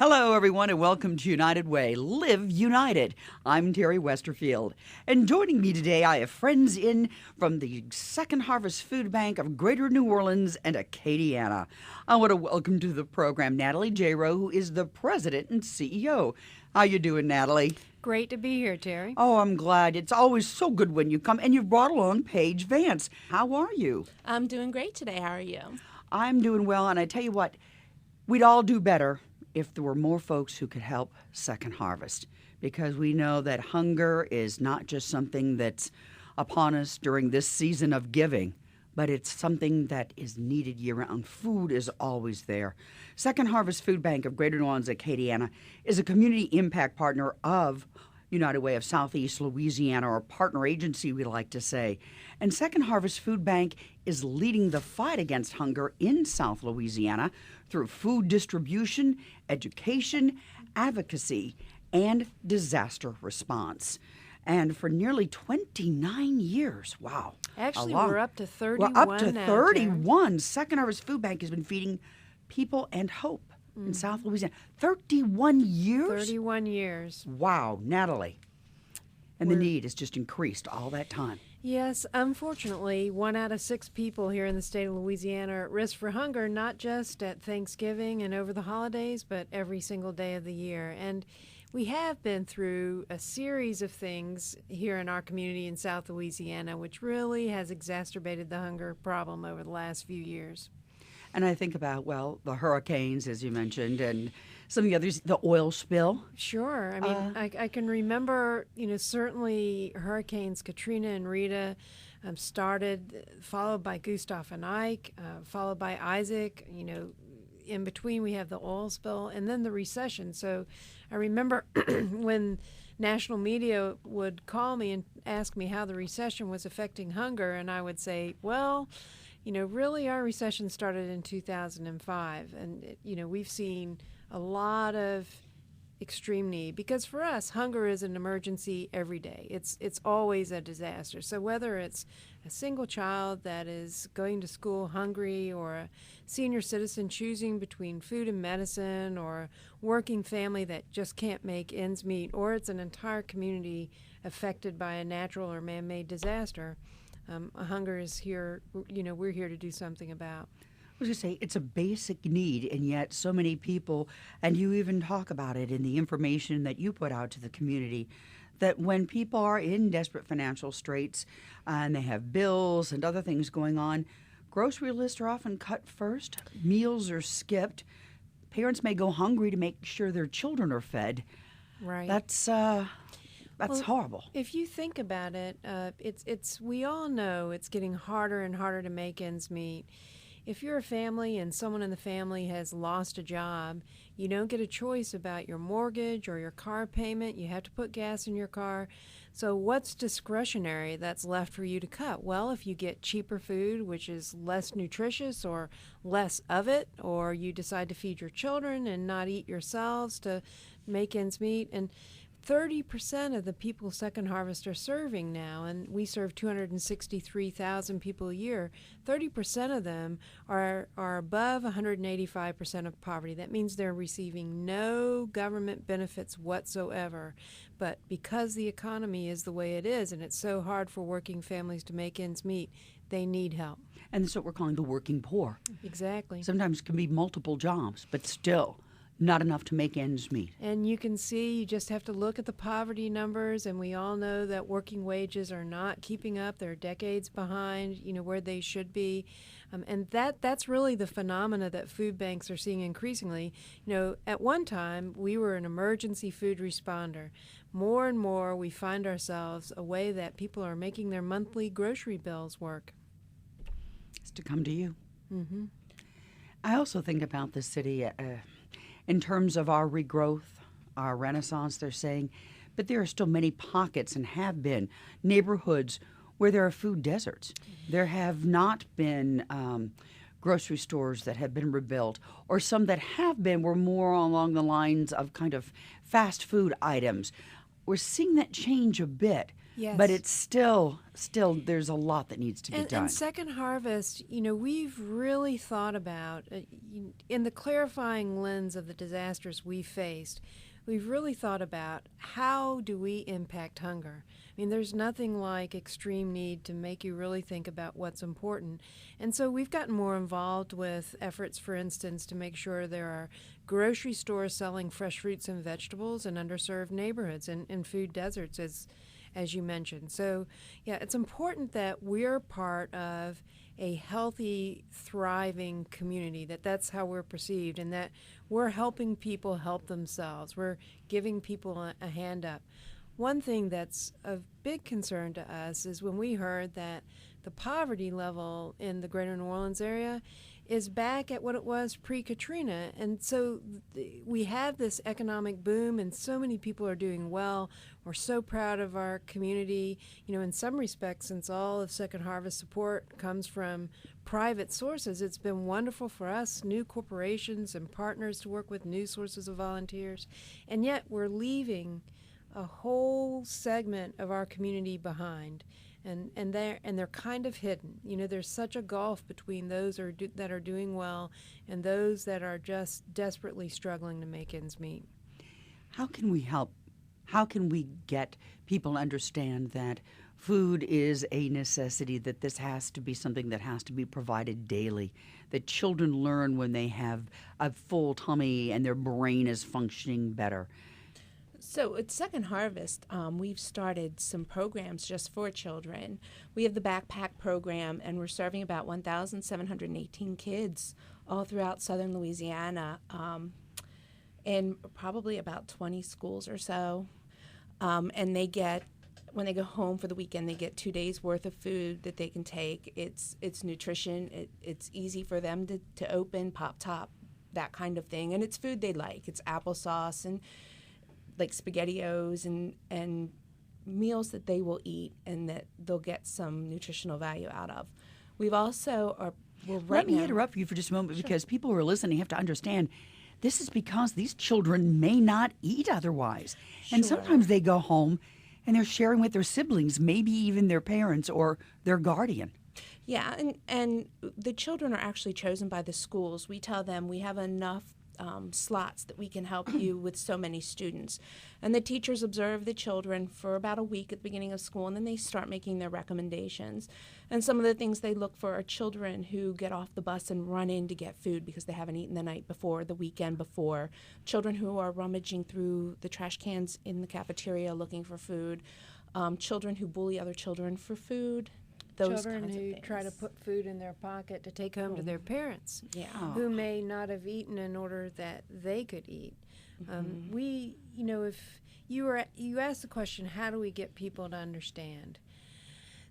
Hello, everyone, and welcome to United Way. Live United. I'm Terry Westerfield. And joining me today, I have friends in from the Second Harvest Food Bank of Greater New Orleans and Acadiana. I want to welcome to the program Natalie Jairo, who is the president and CEO. How you doing, Natalie? Great to be here, Terry. Oh, I'm glad. It's always so good when you come. And you've brought along Paige Vance. How are you? I'm doing great today. How are you? I'm doing well, and I tell you what, we'd all do better if there were more folks who could help Second Harvest, because we know that hunger is not just something that's upon us during this season of giving, but it's something that is needed year-round. Food is always there. Second Harvest Food Bank of Greater New Orleans, Acadiana is a community impact partner of United Way of Southeast Louisiana, or partner agency, we like to say. And Second Harvest Food Bank is leading the fight against hunger in South Louisiana through food distribution, education, advocacy, and disaster response. And for nearly 29 years, wow. Actually, we're up to 31 We're up to now, 31. Second Harvest Food Bank has been feeding people and hope in South Louisiana. 31 years? 31 years. Wow, Natalie. And the need has just increased all that time. Yes, unfortunately, 1 out of 6 people here in the state of Louisiana are at risk for hunger, not just at Thanksgiving and over the holidays, but every single day of the year. And we have been through a series of things here in our community in South Louisiana, which really has exacerbated the hunger problem over the last few years. And I think about, well, the hurricanes, as you mentioned, and some of the others, the oil spill. Sure. I mean, I can remember, certainly Hurricanes Katrina and Rita started, followed by Gustav and Ike, followed by Isaac. In between we have the oil spill and then the recession. So I remember when national media would call me and ask me how the recession was affecting hunger, and I would say, well, really our recession started in 2005, and we've seen a lot of extreme need, because for us hunger is an emergency every day. It's always a disaster. So whether it's a single child that is going to school hungry, or a senior citizen choosing between food and medicine, or a working family that just can't make ends meet, or it's an entire community affected by a natural or man-made disaster, hunger is here, we're here to do something about. I was going to say, it's a basic need, and yet so many people, and you even talk about it in the information that you put out to the community, that when people are in desperate financial straits and they have bills and other things going on, grocery lists are often cut first, meals are skipped, parents may go hungry to make sure their children are fed. Right. That's horrible. If you think about it, we all know it's getting harder and harder to make ends meet. If you're a family and someone in the family has lost a job, you don't get a choice about your mortgage or your car payment. You have to put gas in your car. So what's discretionary that's left for you to cut? Well, if you get cheaper food, which is less nutritious or less of it, or you decide to feed your children and not eat yourselves to make ends meet. And 30% of the people Second Harvest are serving now, and we serve 263,000 people a year, 30% of them are above 185% of poverty. That means they're receiving no government benefits whatsoever. But because the economy is the way it is, and it's so hard for working families to make ends meet, they need help. And that's what we're calling the working poor. Exactly. Sometimes it can be multiple jobs, but still not enough to make ends meet. And you can see, you just have to look at the poverty numbers, and we all know that working wages are not keeping up. They're decades behind, where they should be. And that's really the phenomena that food banks are seeing increasingly. At one time, we were an emergency food responder. More and more, we find ourselves a way that people are making their monthly grocery bills work. It's to come to you. Mm-hmm. I also think about the city in terms of our regrowth, our renaissance, they're saying, but there are still many pockets, and have been, neighborhoods where there are food deserts. There have not been grocery stores that have been rebuilt, or some that have been were more along the lines of kind of fast food items. We're seeing that change a bit. Yes. but it's still there's a lot that needs to be done. And Second Harvest, we've really thought about, in the clarifying lens of the disasters we faced, we've really thought about how do we impact hunger. I mean, there's nothing like extreme need to make you really think about what's important. And so we've gotten more involved with efforts, for instance, to make sure there are grocery stores selling fresh fruits and vegetables in underserved neighborhoods and in food deserts, as you mentioned. So, yeah, it's important that we're part of a healthy, thriving community, that's how we're perceived, and that we're helping people help themselves. We're giving people a hand up. One thing that's of big concern to us is when we heard that the poverty level in the greater New Orleans area is back at what it was pre-Katrina. And so we have this economic boom and so many people are doing well. We're so proud of our community. In some respects, since all of Second Harvest support comes from private sources, it's been wonderful for us, new corporations and partners, to work with new sources of volunteers. And yet we're leaving a whole segment of our community behind. And they're kind of hidden. There's such a gulf between those that are doing well and those that are just desperately struggling to make ends meet. How can we help? How can we get people to understand that food is a necessity, that this has to be something that has to be provided daily, that children learn when they have a full tummy and their brain is functioning better? So at Second Harvest, we've started some programs just for children. We have the backpack program, and we're serving about 1,718 kids all throughout southern Louisiana, in probably about 20 schools or so. And they get, when they go home for the weekend, they get 2 days worth of food that they can take. It's nutrition. It's easy for them to open, pop top, that kind of thing. And it's food they like. It's applesauce and like SpaghettiOs and meals that they will eat and that they'll get some nutritional value out of. We've also Let me interrupt you for just a moment. Sure. Because people who are listening have to understand this is because these children may not eat otherwise. Sure. And sometimes they go home and they're sharing with their siblings, maybe even their parents or their guardian. Yeah, and the children are actually chosen by the schools. We tell them we have enough slots that we can help you with so many students. And the teachers observe the children for about a week at the beginning of school, and then they start making their recommendations. And some of the things they look for are children who get off the bus and run in to get food because they haven't eaten the night before, the weekend before, children who are rummaging through the trash cans in the cafeteria looking for food, children who bully other children for food. Children who try to put food in their pocket to take home to their parents, who may not have eaten in order that they could eat. If you asked the question, how do we get people to understand?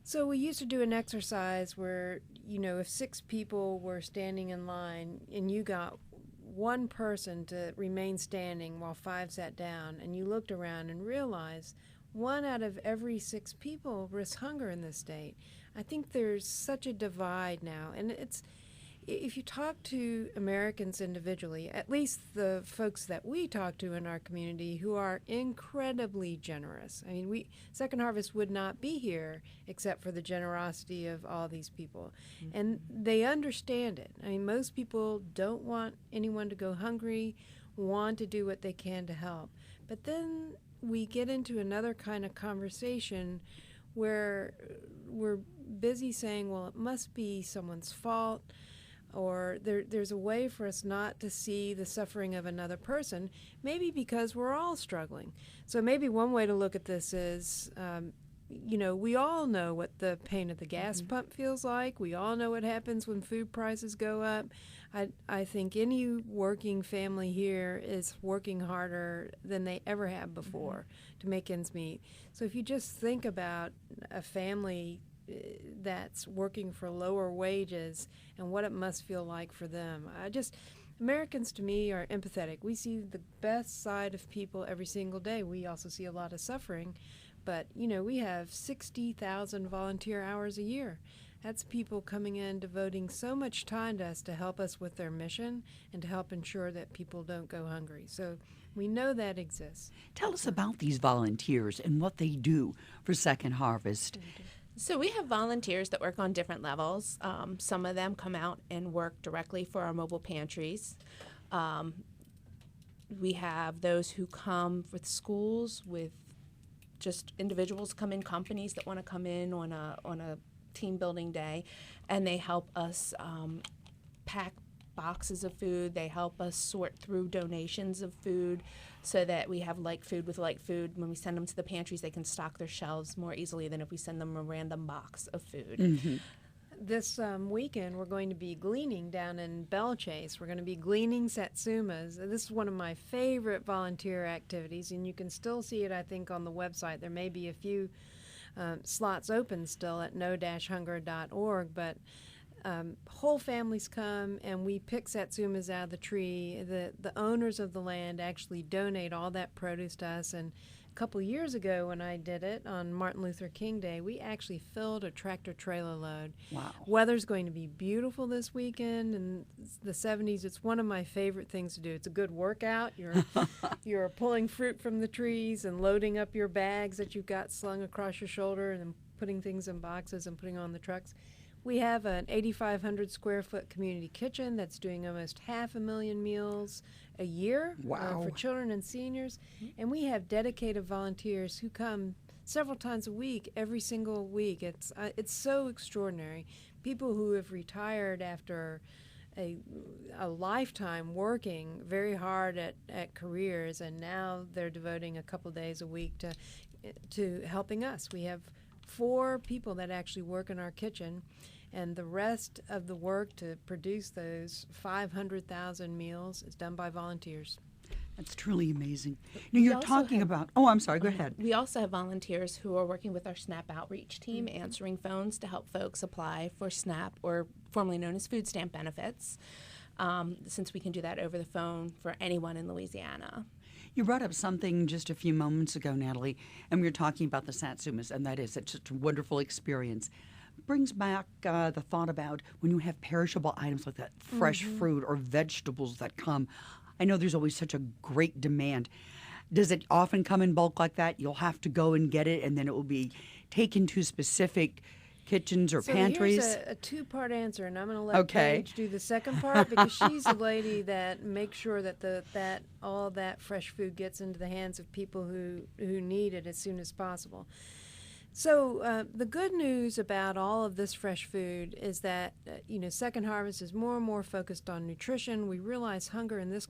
So we used to do an exercise where, if 6 people were standing in line and you got one person to remain standing while 5 sat down, and you looked around and realized 1 out of every 6 people risks hunger in this state. I think there's such a divide now, and if you talk to Americans individually, at least the folks that we talk to in our community who are incredibly generous. I mean, Second Harvest would not be here except for the generosity of all these people, and they understand it. I mean, most people don't want anyone to go hungry, want to do what they can to help, but then we get into another kind of conversation where we're busy saying, well, it must be someone's fault, or there's a way for us not to see the suffering of another person, maybe because we're all struggling. So maybe one way to look at this is, we all know what the pain of the gas pump feels like. We all know what happens when food prices go up. I think any working family here is working harder than they ever have before to make ends meet. So if you just think about a family that's working for lower wages and what it must feel like for them, Americans to me are empathetic. We see the best side of people every single day. We also see a lot of suffering, but we have 60,000 volunteer hours a year. That's people coming in, devoting so much time to us to help us with their mission and to help ensure that people don't go hungry. So we know that exists. Tell us about these volunteers and what they do for Second Harvest. So we have volunteers that work on different levels. Some of them come out and work directly for our mobile pantries. We have those who come with schools, with just individuals come in, companies that want to come in on a team building day, and they help us pack boxes of food. They help us sort through donations of food so that we have like food with like food. When we send them to the pantries, they can stock their shelves more easily than if we send them a random box of food. This weekend, we're going to be gleaning down in Bellchase. We're going to be gleaning satsumas. This is one of my favorite volunteer activities, and you can still see it, I think, on the website. There may be a few slots open still at no-hunger.org, but whole families come, and we pick satsumas out of the tree. The owners of the land actually donate all that produce to us, and a couple years ago when I did it on Martin Luther King Day, we actually filled a tractor-trailer load. Wow. Weather's going to be beautiful this weekend in the 70s. It's one of my favorite things to do. It's a good workout. You're pulling fruit from the trees and loading up your bags that you've got slung across your shoulder and then putting things in boxes and putting on the trucks. We have an 8,500 square foot community kitchen that's doing almost 500,000 meals a year for children and seniors. And we have dedicated volunteers who come several times a week, every single week. It's so extraordinary. People who have retired after a lifetime working very hard at careers, and now they're devoting a couple days a week to helping us. We have 4 people that actually work in our kitchen, and the rest of the work to produce those 500,000 meals is done by volunteers. That's truly amazing. Now, you're talking about, oh, I'm sorry, go ahead. We also have volunteers who are working with our SNAP outreach team, answering phones to help folks apply for SNAP, or formerly known as food stamp benefits, since we can do that over the phone for anyone in Louisiana. You brought up something just a few moments ago, Natalie, and we were talking about the satsumas, and that is it's such a wonderful experience. Brings back the thought about when you have perishable items like that, fresh fruit or vegetables that come. I know there's always such a great demand. Does it often come in bulk like that? You'll have to go and get it, and then it will be taken to specific kitchens or pantries? Here's a 2-part answer, and I'm going to let Paige do the second part, because she's the lady that makes sure that all that fresh food gets into the hands of people who need it as soon as possible. So the good news about all of this fresh food is that Second Harvest is more and more focused on nutrition. We realize hunger in this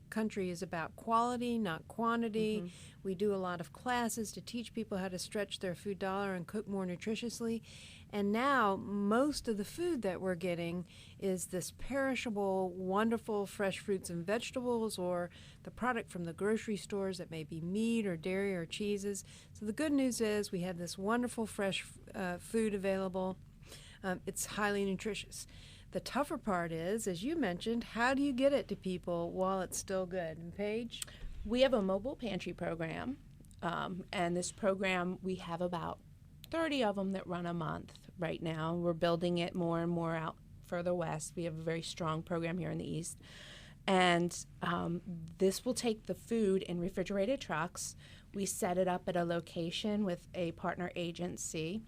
country is about quality, not quantity. We do a lot of classes to teach people how to stretch their food dollar and cook more nutritiously. And now most of the food that we're getting is this perishable, wonderful fresh fruits and vegetables, or the product from the grocery stores that may be meat or dairy or cheeses. So the good news is we have this wonderful fresh food available. It's highly nutritious. The tougher part is, as you mentioned, how do you get it to people while it's still good? And Paige? We have a mobile pantry program, and this program, we have about 30 of them that run a month right now. We're building it more and more out further west. We have a very strong program here in the east. And this will take the food in refrigerated trucks. We set it up at a location with a partner agency.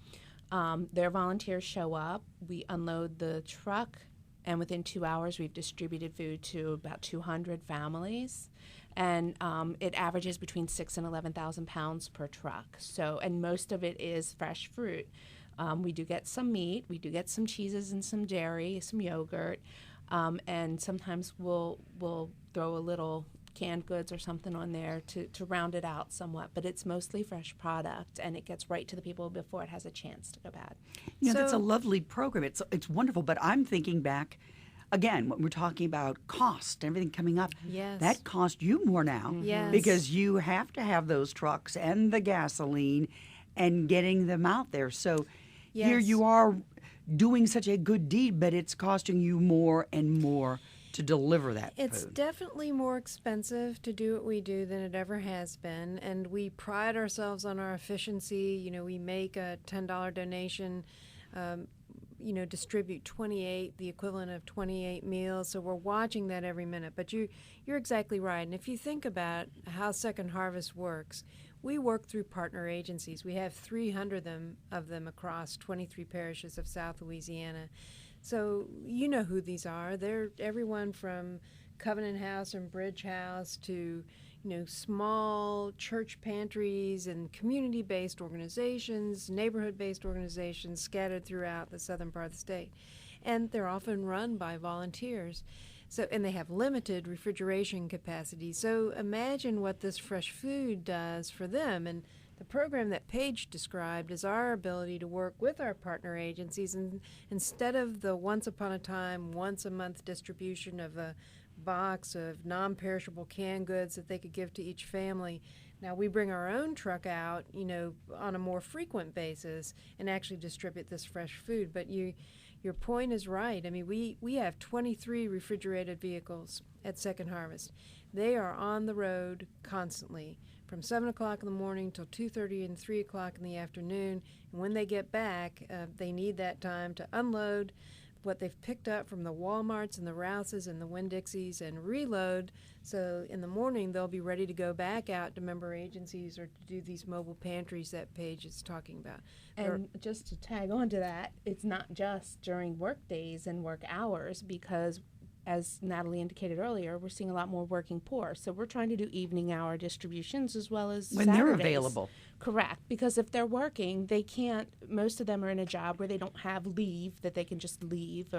Their volunteers show up. We unload the truck, and within 2 hours, we've distributed food to about 200 families. And it averages between 6,000 and 11,000 pounds per truck. So, and most of it is fresh fruit. We do get some meat, we do get some cheeses and some dairy, some yogurt, and sometimes we'll throw a little canned goods or something on there to round it out somewhat. But it's mostly fresh product, and it gets right to the people before it has a chance to go bad. That's a lovely program. It's wonderful. But I'm thinking back. Again, when we're talking about cost, everything coming up, that costs you more now because you have to have those trucks and the gasoline and getting them out there. So here you are doing such a good deed, but it's costing you more and more to deliver that food. It's definitely more expensive to do what we do than it ever has been, and we pride ourselves on our efficiency. We make a $10 donation distribute 28, the equivalent of 28 meals. So we're watching that every minute. But you're exactly right. And if you think about how Second Harvest works, we work through partner agencies. We have 300 of them across 23 parishes of South Louisiana. So you know who these are. They're everyone from Covenant House and Bridge House to small church pantries and community-based organizations, neighborhood-based organizations scattered throughout the southern part of the state. And they're often run by volunteers. And they have limited refrigeration capacity. So imagine what this fresh food does for them. And the program that Paige described is our ability to work with our partner agencies. And instead of the once upon a time, once a month distribution of a box of non-perishable canned goods that they could give to each family, now we bring our own truck out, on a more frequent basis and actually distribute this fresh food. But your point is right. I mean, we have 23 refrigerated vehicles at Second Harvest. They are on the road constantly from 7 o'clock in the morning till 2:30 and 3 o'clock in the afternoon. And when they get back, they need that time to unload what they've picked up from the Walmarts and the Rouses and the Winn-Dixies and reload. So in the morning, they'll be ready to go back out to member agencies or to do these mobile pantries that Paige is talking about. And just to tag on to that, it's not just during work days and work hours because, as Natalie indicated earlier, we're seeing a lot more working poor. So we're trying to do evening hour distributions as well as when Saturdays. they're available. Correct, because if they're working, they can't, most of them are in a job where they don't have leave that they can just leave.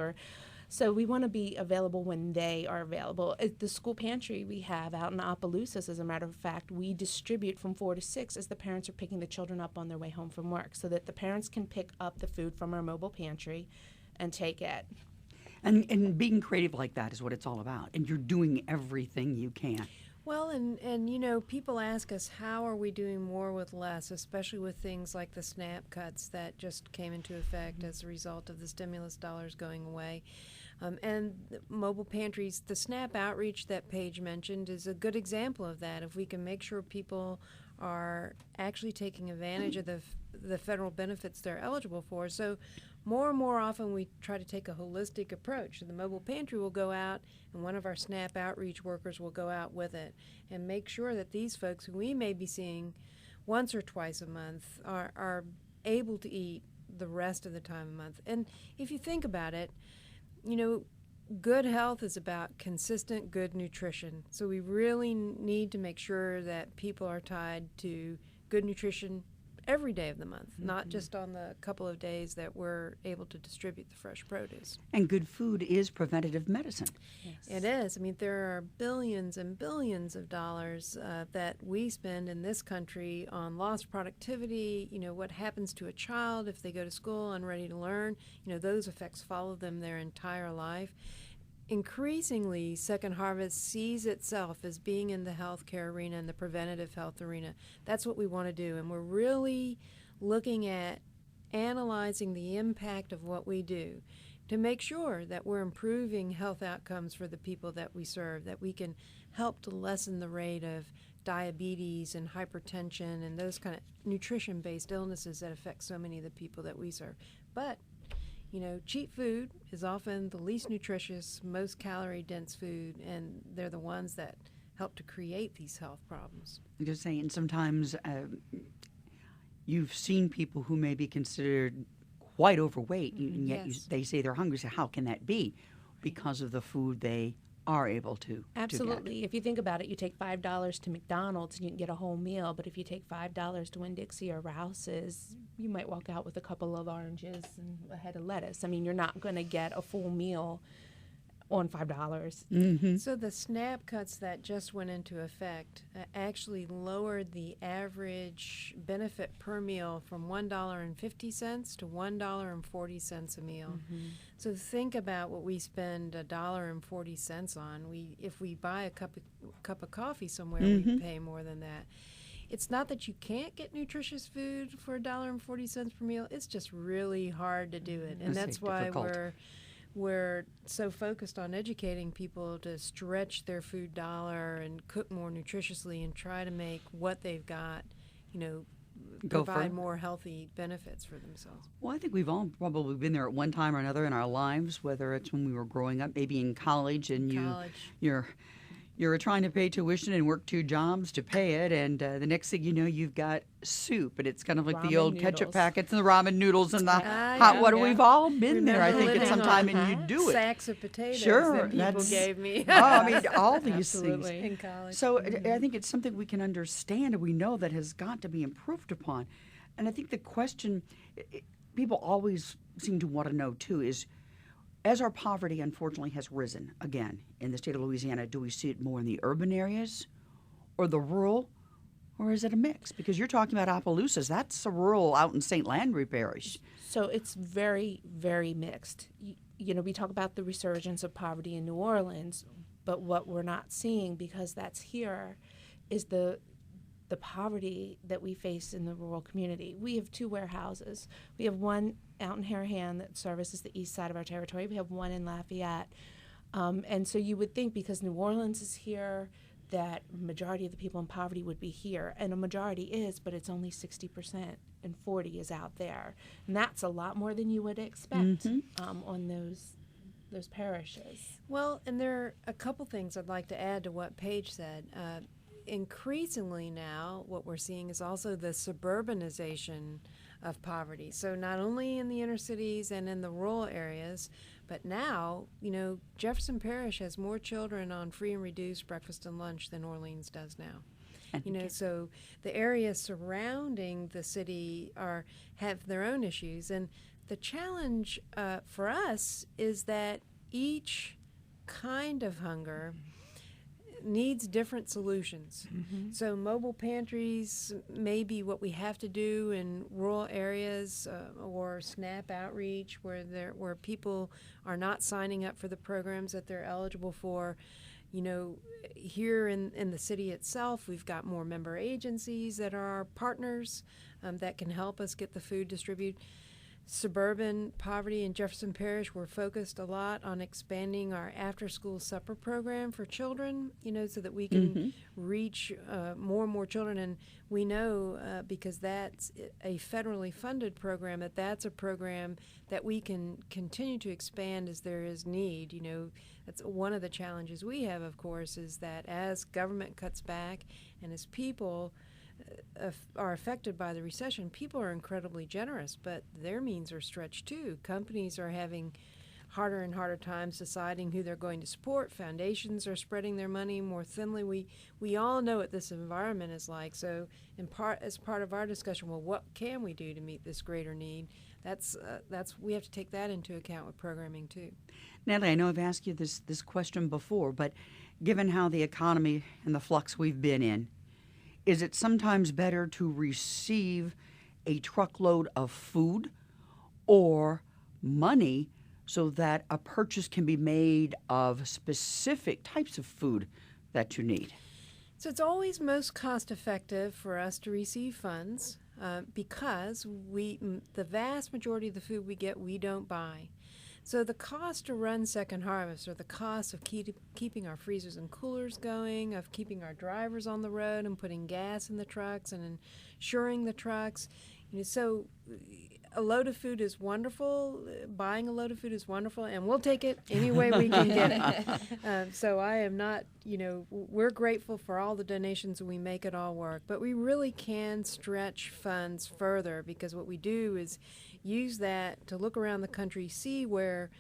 So we want to be available when they are available. At the school pantry we have out in Opelousas, as a matter of fact, we distribute from 4 to 6 as the parents are picking the children up on their way home from work so that the parents can pick up the food from our mobile pantry and take it. And being creative like that is what it's all about. And you're doing everything you can. Well, and people ask us, how are we doing more with less, especially with things like the SNAP cuts that just came into effect as a result of the stimulus dollars going away. And the mobile pantries, the SNAP outreach that Paige mentioned is a good example of that. If we can make sure people are actually taking advantage of the federal benefits they're eligible for. So more and more often we try to take a holistic approach. The mobile pantry will go out and one of our SNAP outreach workers will go out with it and make sure that these folks who we may be seeing once or twice a month are able to eat the rest of the time a month. And if you think about it, good health is about consistent good nutrition. So we really need to make sure that people are tied to good nutrition every day of the month, not just on the couple of days that we're able to distribute the fresh produce. And good food is preventative medicine. Yes. It is. I mean, there are billions and billions of dollars that we spend in this country on lost productivity, what happens to a child if they go to school unready to learn. Those effects follow them their entire life. Increasingly, Second Harvest sees itself as being in the healthcare arena and the preventative health arena. That's what we want to do, and we're really looking at analyzing the impact of what we do to make sure that we're improving health outcomes for the people that we serve, that we can help to lessen the rate of diabetes and hypertension and those kind of nutrition-based illnesses that affect so many of the people that we serve. But cheap food is often the least nutritious, most calorie-dense food, and they're the ones that help to create these health problems. I'm just saying, sometimes you've seen people who may be considered quite overweight, and yet Yes. they say they're hungry. So how can that be? Because of the food they are able to Absolutely. If you think about it, you take $5 to McDonald's and you can get a whole meal, but if you take $5 to Winn-Dixie or Rouse's, you might walk out with a couple of oranges and a head of lettuce. I mean, you're not going to get a full meal on $5. Mm-hmm. So the SNAP cuts that just went into effect actually lowered the average benefit per meal from $1.50 to $1.40 a meal. Mm-hmm. So think about what we spend $1.40 on. If we buy a cup of coffee somewhere, we pay more than that. It's not that you can't get nutritious food for $1.40 per meal. It's just really hard to do it, and that's why difficult. we're so focused on educating people to stretch their food dollar and cook more nutritiously and try to make what they've got, Go provide further. more healthy benefits for themselves. Well, I think we've all probably been there at one time or another in our lives, whether it's when we were growing up, maybe in college, and College. you're trying to pay tuition and work two jobs to pay it, and the next thing you know, you've got soup, and it's kind of like the Ramen old ketchup noodles. packets and the ramen noodles and the Ah, hot yeah, water. yeah. We've all been there, I Remember think, at living some on time, and you do it. Sacks of potatoes Sure, that people that's- gave me Oh, I mean, all these things. Absolutely. in college. So I think it's something we can understand and we know that has got to be improved upon. And I think the question people always seem to want to know too is, as our poverty unfortunately has risen again in the state of Louisiana, do we see it more in the urban areas or the rural, or is it a mix? Because you're talking about Opelousas, that's a rural out in St. Landry Parish. So it's very, very mixed. You know, we talk about the resurgence of poverty in New Orleans, but what we're not seeing, because that's here, is the poverty that we face in the rural community. We have two warehouses. We have one out in Harahan that services the east side of our territory. We have one in Lafayette. And so you would think, because New Orleans is here, that majority of the people in poverty would be here. And a majority is, but it's only 60%, and 40 is out there. And that's a lot more than you would expect on those parishes. Well, and there are a couple things I'd like to add to what Paige said. Increasingly now, what we're seeing is also the suburbanization of poverty. So not only in the inner cities and in the rural areas, but now, you know, Jefferson Parish has more children on free and reduced breakfast and lunch than Orleans does now. You know, so the areas surrounding the city have their own issues, and the challenge for us is that each kind of hunger needs different solutions. So mobile pantries may be what we have to do in rural areas, or SNAP outreach where people are not signing up for the programs that they're eligible for. You know, here in the city itself, we've got more member agencies that are our partners that can help us get the food distributed. Suburban poverty in Jefferson Parish, we're focused a lot on expanding our after-school supper program for children, you know, so that we can reach more and more children. And we know, because that's a federally funded program, that's a program that we can continue to expand as there is need. You know, that's one of the challenges we have, of course, is that as government cuts back and as people are affected by the recession, people are incredibly generous, but their means are stretched too. Companies are having harder and harder times deciding who they're going to support. Foundations are spreading their money more thinly. We all know what this environment is like. So, as part of our discussion, well, what can we do to meet this greater need? That's we have to take that into account with programming too. Natalie, I know I've asked you this question before, but given how the economy and the flux we've been in, is it sometimes better to receive a truckload of food or money so that a purchase can be made of specific types of food that you need? So it's always most cost effective for us to receive funds because the vast majority of the food we get, we don't buy. So the cost to run Second Harvest, or the cost of keeping our freezers and coolers going, of keeping our drivers on the road and putting gas in the trucks and insuring the trucks, you know, so a load of food is wonderful. Buying a load of food is wonderful, and we'll take it any way we can get it. So I am not, you know, we're grateful for all the donations, and we make it all work. But we really can stretch funds further, because what we do is use that to look around the country, see where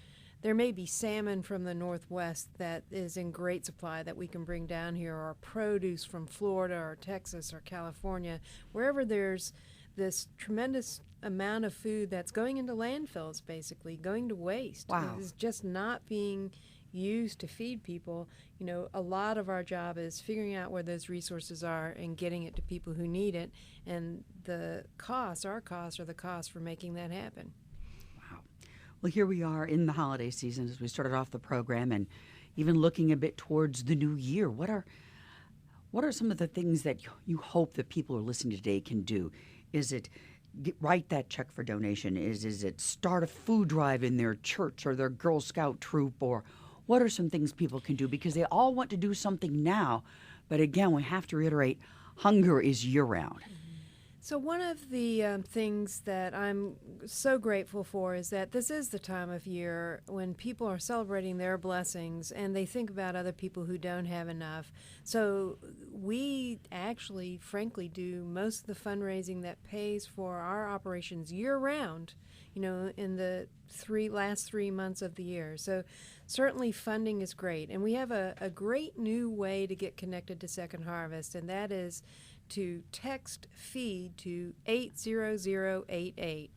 there may be salmon from the Northwest that is in great supply that we can bring down here, or produce from Florida or Texas or California, wherever there's this tremendous amount of food that's going into landfills, basically going to waste. Wow. It's just not being used to feed people. You know, a lot of our job is figuring out where those resources are and getting it to people who need it, and the costs, our costs, are the costs for making that happen. Wow. Well, here we are in the holiday season as we started off the program, and even looking a bit towards the new year. What are some of the things that you hope that people who are listening today can do? Is it write that check for donation? Is it start a food drive in their church or their Girl Scout troop? Or what are some things people can do? Because they all want to do something now. But again, we have to reiterate, hunger is year-round. So, one of the things that I'm so grateful for is that this is the time of year when people are celebrating their blessings and they think about other people who don't have enough. So, we actually, frankly, do most of the fundraising that pays for our operations year round, in the last 3 months of the year. So, certainly funding is great. And we have a great new way to get connected to Second Harvest, and that is to text FEED to 80088,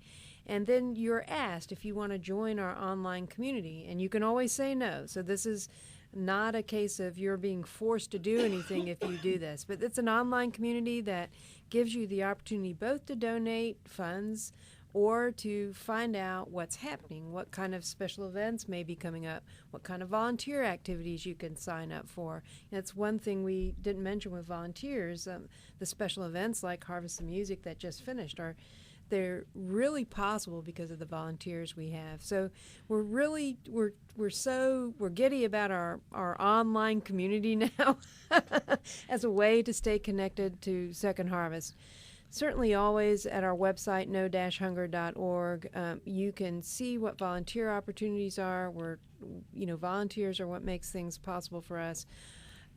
and then you're asked if you want to join our online community, and you can always say no. So this is not a case of you're being forced to do anything if you do this, but it's an online community that gives you the opportunity both to donate funds or to find out what's happening, what kind of special events may be coming up, what kind of volunteer activities you can sign up for. That's one thing we didn't mention with volunteers. The special events like Harvest of Music that just finished they're really possible because of the volunteers we have. So we're giddy about our online community now as a way to stay connected to Second Harvest. Certainly always at our website, no-hunger.org, you can see what volunteer opportunities are. Volunteers are what makes things possible for us.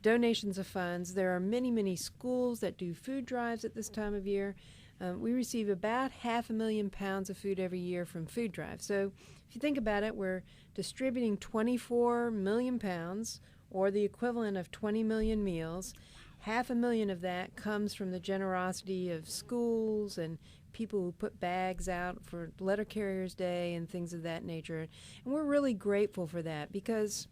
Donations of funds. There are many, many schools that do food drives at this time of year. We receive about 500,000 pounds of food every year from food drives. So if you think about it, we're distributing 24 million pounds, or the equivalent of 20 million meals. 500,000 of that comes from the generosity of schools and people who put bags out for Letter Carriers Day and things of that nature. And we're really grateful for that, because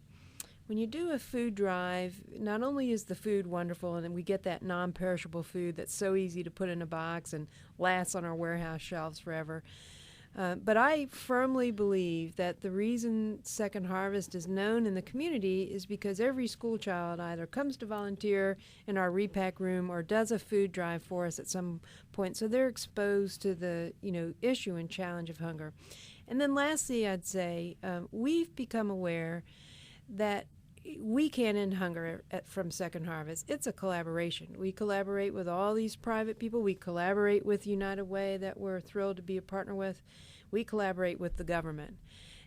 when you do a food drive, not only is the food wonderful, and we get that non-perishable food that's so easy to put in a box and lasts on our warehouse shelves forever, but I firmly believe that the reason Second Harvest is known in the community is because every school child either comes to volunteer in our repack room or does a food drive for us at some point, so they're exposed to the issue and challenge of hunger. And then lastly, I'd say we've become aware that we can't end hunger from Second Harvest. It's a collaboration. We collaborate with all these private people. We collaborate with United Way, that we're thrilled to be a partner with. We collaborate with the government.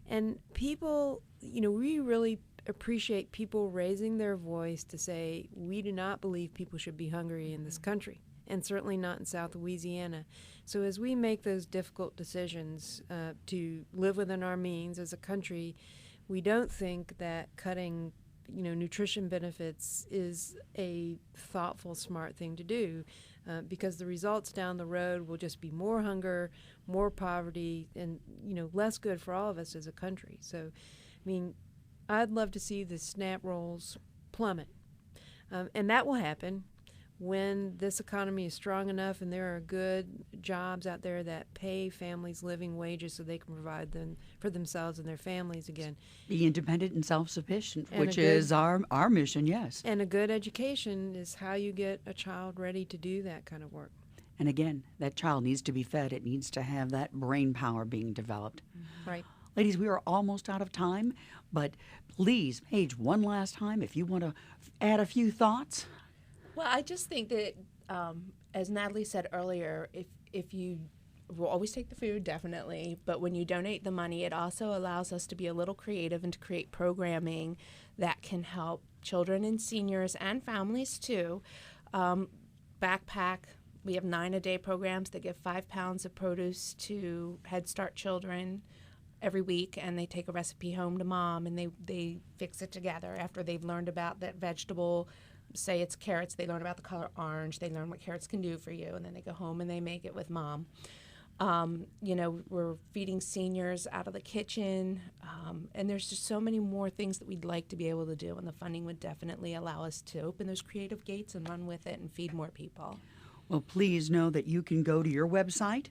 And people, we really appreciate people raising their voice to say, we do not believe people should be hungry in this country, and certainly not in South Louisiana. So as we make those difficult decisions to live within our means as a country, we don't think that cutting nutrition benefits is a thoughtful, smart thing to do, because the results down the road will just be more hunger, more poverty, and less good for all of us as a country. So, I'd love to see the SNAP rolls plummet, and that will happen when this economy is strong enough and there are good jobs out there that pay families living wages so they can provide them for themselves and their families again. Be independent and self-sufficient, which is our mission, yes. And a good education is how you get a child ready to do that kind of work. And again, that child needs to be fed. It needs to have that brain power being developed. Right. Ladies, we are almost out of time, but please, Paige, one last time, if you want to add a few thoughts. Well, I just think that, as Natalie said earlier, if you will always take the food, definitely, but when you donate the money, it also allows us to be a little creative and to create programming that can help children and seniors and families too. Backpack, we have 9-a-day programs that give 5 pounds of produce to Head Start children every week, and they take a recipe home to mom and they fix it together after they've learned about that vegetable. Say it's carrots, they learn about the color orange, they learn what carrots can do for you, and then they go home and they make it with mom. We're feeding seniors out of the kitchen, and there's just so many more things that we'd like to be able to do, and the funding would definitely allow us to open those creative gates and run with it and feed more people. Well, please know that you can go to your website,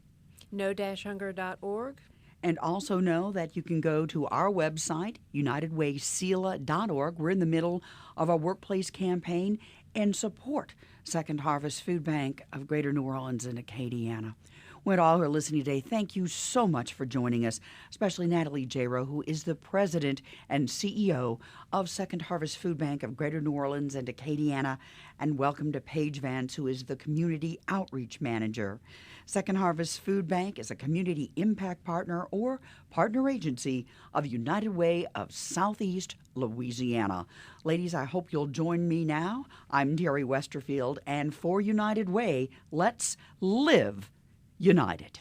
no-hunger.org. And also know that you can go to our website, UnitedWaySELA.org. We're in the middle of a workplace campaign, and support Second Harvest Food Bank of Greater New Orleans and Acadiana. Well, to all who are listening today, thank you so much for joining us, especially Natalie Jaro, who is the president and CEO of Second Harvest Food Bank of Greater New Orleans and Acadiana, and welcome to Paige Vance, who is the community outreach manager. Second Harvest Food Bank is a community impact partner or partner agency of United Way of Southeast Louisiana. Ladies, I hope you'll join me now. I'm Terry Westerfield, and for United Way, let's live united.